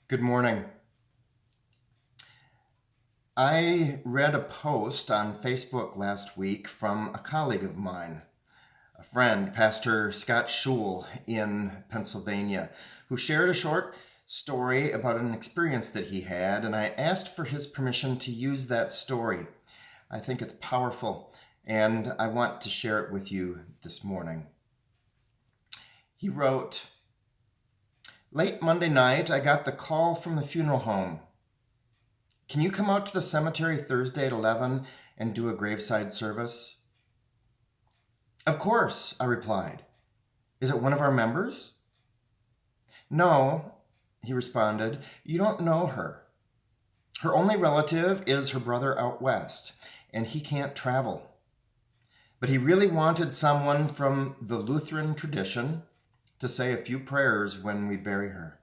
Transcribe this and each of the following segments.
Good morning. I read a post on Facebook last week from a colleague of mine, a friend, Pastor Scott Schul in Pennsylvania, who shared a short story about an experience that he had, and I asked for his permission to use that story. I think it's powerful, and I want to share it with you this morning. He wrote, "Late Monday night, I got the call from the funeral home. Can you come out to the cemetery Thursday at 11 and do a graveside service?" "Of course," I replied. "Is it one of our members?" "No," he responded. "You don't know her. Her only relative is her brother out west, and he can't travel. But he really wanted someone from the Lutheran tradition to say a few prayers when we bury her."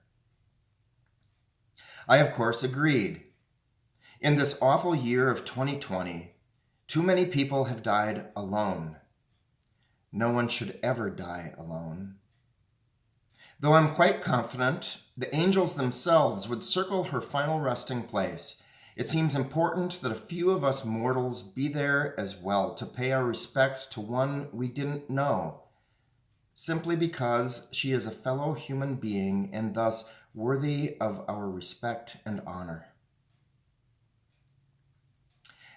I, of course, agreed. In this awful year of 2020, too many people have died alone. No one should ever die alone. Though I'm quite confident the angels themselves would circle her final resting place, it seems important that a few of us mortals be there as well to pay our respects to one we didn't know, simply because she is a fellow human being and thus worthy of our respect and honor.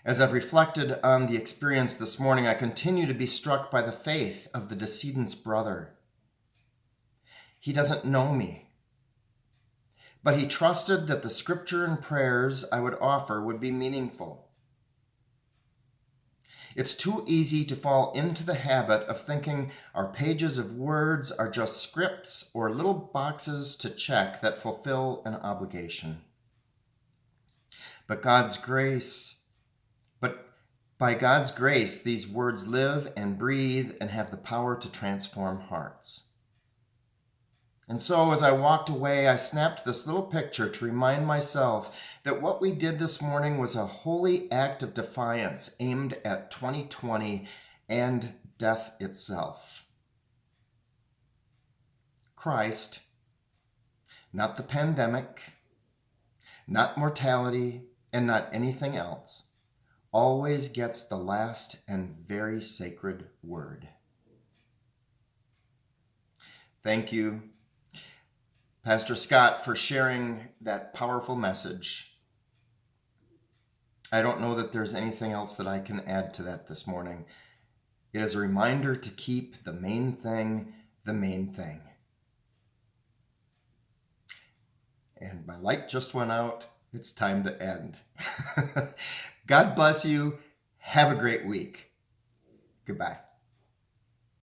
As I've reflected on the experience this morning, I continue to be struck by the faith of the decedent's brother. He doesn't know me, but he trusted that the scripture and prayers I would offer would be meaningful. It's too easy to fall into the habit of thinking our pages of words are just scripts or little boxes to check that fulfill an obligation. But by God's grace, these words live and breathe and have the power to transform hearts. And so as I walked away, I snapped this little picture to remind myself that what we did this morning was a holy act of defiance aimed at 2020 and death itself. Christ, not the pandemic, not mortality, and not anything else, always gets the last and very sacred word. Thank you, Pastor Scott, for sharing that powerful message. I don't know that there's anything else that I can add to that this morning. It is a reminder to keep the main thing the main thing. And my light just went out. It's time to end. God bless you. Have a great week. Goodbye.